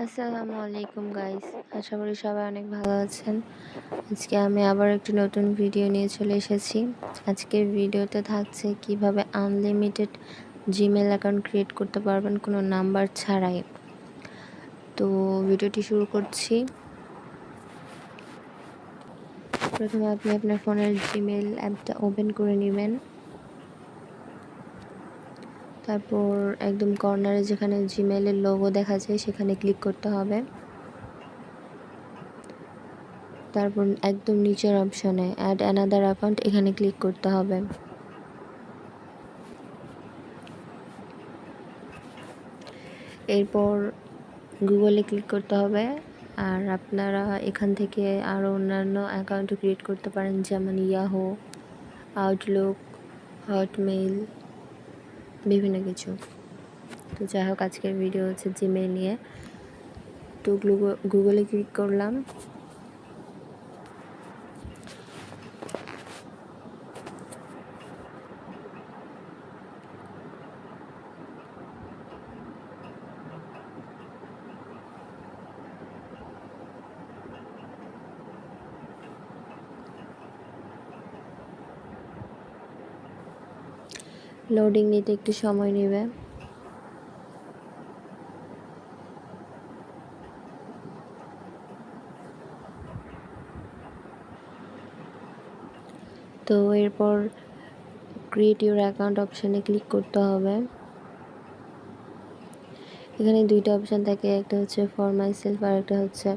আসসালামু আলাইকুম গাইস, আশা করি সবাই অনেক ভালো আছেন। আজকে আমি আবার একটি নতুন ভিডিও নিয়ে চলে এসেছি। আজকের ভিডিওতে থাকছে কিভাবে আনলিমিটেড জিমেল অ্যাকাউন্ট ক্রিয়েট করতে পারবেন কোনো নাম্বার ছাড়াই। তো ভিডিওটি শুরু করছি। প্রথমে আপনি আপনার ফোনের জিমেল অ্যাপটা ওপেন করে নেবেন। তারপর একদম কর্নারে যেখানে জিমেলের লোগো দেখা যায় সেখানে ক্লিক করতে হবে। তারপর একদম নিচের অপশনে অ্যাড অ্যানাদার অ্যাকাউন্ট এখানে ক্লিক করতে হবে। এরপর গুগলে ক্লিক করতে হবে। আর আপনারা এখান থেকে আরও অন্যান্য অ্যাকাউন্টও ক্রিয়েট করতে পারেন, যেমন ইয়াহু, আউটলুক, হটমেইল, বিভিন্ন কিছু। তো যাই হোক, আজকের ভিডিও হচ্ছে জিমেইল নিয়ে। তো গুগলে ক্লিক করলাম। লোডিং নিতে একটু সময় নেবে। তো এরপর ক্রিয়েট ইউর অ্যাকাউন্ট অপশানে ক্লিক করতে হবে। এখানে দুইটা অপশান থাকে, একটা হচ্ছে ফর মাই সেলফ আর একটা হচ্ছে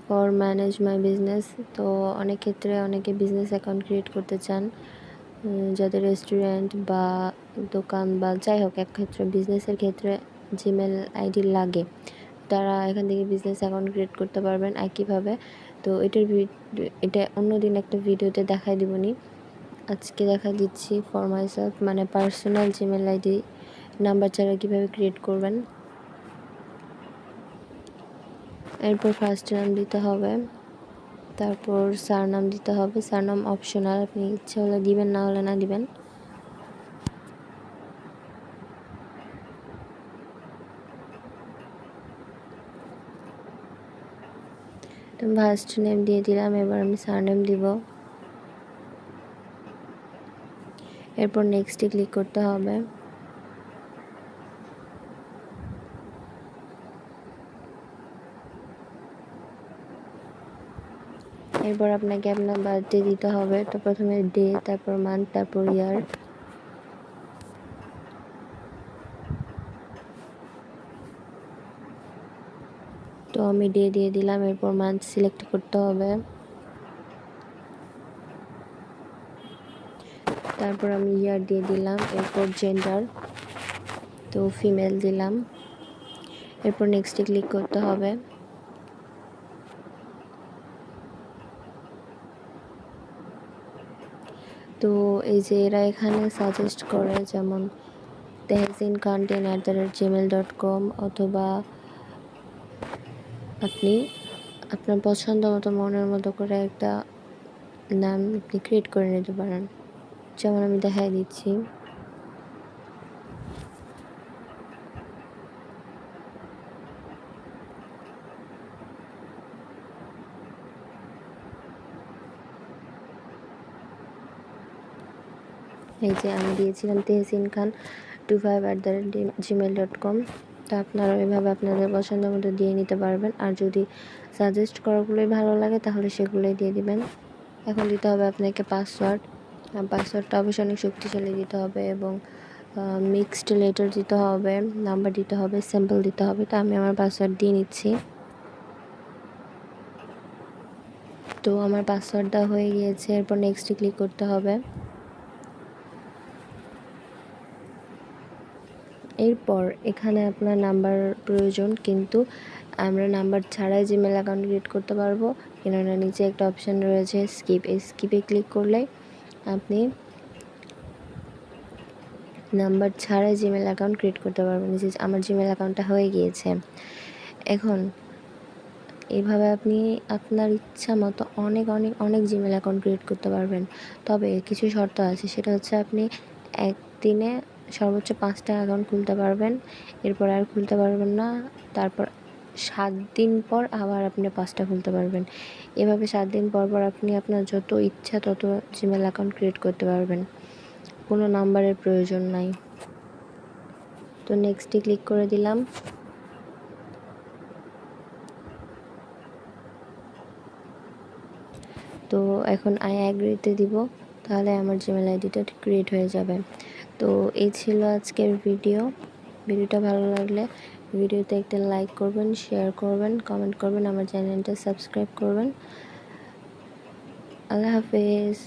ফর ম্যানেজ মাই বিজনেস। তো অনেক ক্ষেত্রে অনেকে বিজনেস অ্যাকাউন্ট ক্রিয়েট করতে চান, যাদের রেস্টুরেন্ট বা দোকান বা যাই হোক, এক ক্ষেত্রে বিজনেসের ক্ষেত্রে জিমেল আইডি লাগে, তারা এখান থেকে বিজনেস অ্যাকাউন্ট ক্রিয়েট করতে পারবেন একইভাবে। তো এটা অন্যদিন একটা ভিডিওতে দেখাই দিবনি, আজকে দেখা দিচ্ছি ফর মাই সেলফ মানে পার্সোনাল জিমেল আইডি নাম্বার ছাড়া কীভাবে ক্রিয়েট করবেন। এরপর ফার্স্ট নাম দিতে হবে, তারপর সারনাম দিতে হবে। সারনাম অপশনাল, আপনি ইচ্ছে হলে দিবেন, না হলে না দিবেন। ফার্স্ট নেম দিয়ে দিলাম, এবার আমি সারনেম দিব। এরপর নেক্সটে ক্লিক করতে হবে। এরপর আপনাকে আপনার বার্থডে দিতে হবে। তো প্রথমে ডে, তারপর মান্থ, তারপর ইয়ার। তো আমি ডে দিয়ে দিলাম। এরপর মান্থ সিলেক্ট করতে হবে। তারপর আমি ইয়ার দিয়ে দিলাম। এরপর জেন্ডার, তো ফিমেল দিলাম। এরপর নেক্সটে ক্লিক করতে হবে। তো এই যে এরা এখানে সাজেস্ট করে, যেমন tehsinkanten@gmail.com, অথবা আপনি আপনার পছন্দ মতো মনের মতো করে একটা নাম আপনি ক্রিয়েট করে নিতে পারেন। যেমন আমি দেখাই দিচ্ছি। এই যে আমি দিয়েছিলাম tehsinkan25@gmail.com। তো আপনারা এভাবে আপনাদের পছন্দ মতো দিয়ে নিতে পারবেন। আর যদি সাজেস্ট করাগুলোই ভালো লাগে তাহলে সেগুলোই দিয়ে দিবেন। এখন দিতে হবে আপনাকে পাসওয়ার্ড। পাসওয়ার্ডটা অবশ্যই অনেক শক্তিশালী দিতে হবে, এবং মিক্সড লেটার দিতে হবে, নাম্বার দিতে হবে, সিম্বল দিতে হবে। তো আমি আমার পাসওয়ার্ড দিয়ে নিচ্ছি। তো আমার পাসওয়ার্ডটা হয়ে গিয়েছে। এরপর নেক্সটে ক্লিক করতে হবে। এরপর এখানে আপনার নাম্বার প্রয়োজন, কিন্তু আমরা নাম্বার ছাড়াই জিমেল অ্যাকাউন্ট ক্রিয়েট করতে পারবো, কেননা নিচে একটা অপশান রয়েছে স্কিপ। এই স্কিপে ক্লিক করলে আপনি নাম্বার ছাড়াই জিমেল অ্যাকাউন্ট ক্রিয়েট করতে পারবেন। যে আমার জিমেল অ্যাকাউন্টটা হয়ে গিয়েছে। এখন এইভাবে আপনি আপনার ইচ্ছা মতো অনেক অনেক অনেক জিমেল অ্যাকাউন্ট ক্রিয়েট করতে পারবেন। তবে কিছু শর্ত আছে, সেটা হচ্ছে আপনি একদিনে সর্বোচ্চ 5টা অ্যাকাউন্ট খুলতে পারবেন, এরপর আর খুলতে পারবেন না। তারপর 7 দিন পর আবার আপনি 5টা খুলতে পারবেন। এভাবে 7 দিন পর পর আপনি আপনার যত ইচ্ছা তত জিমেল অ্যাকাউন্ট ক্রিয়েট করতে পারবেন, কোনো নাম্বারের প্রয়োজন নাই। তো নেক্সটে ক্লিক করে দিলাম। তো এখন আই অ্যাগ্রিতে দিব, তাহলে আমার জিমেল আইডিটা ক্রিয়েট হয়ে যাবে। তো এই ছিল আজকের ভিডিওটা ভালো লাগলে ভিডিওতে একটা লাইক করবেন, শেয়ার করবেন, কমেন্ট করবেন, আমার চ্যানেলটা সাবস্ক্রাইব করবেন। আল্লাহ হাফেজ।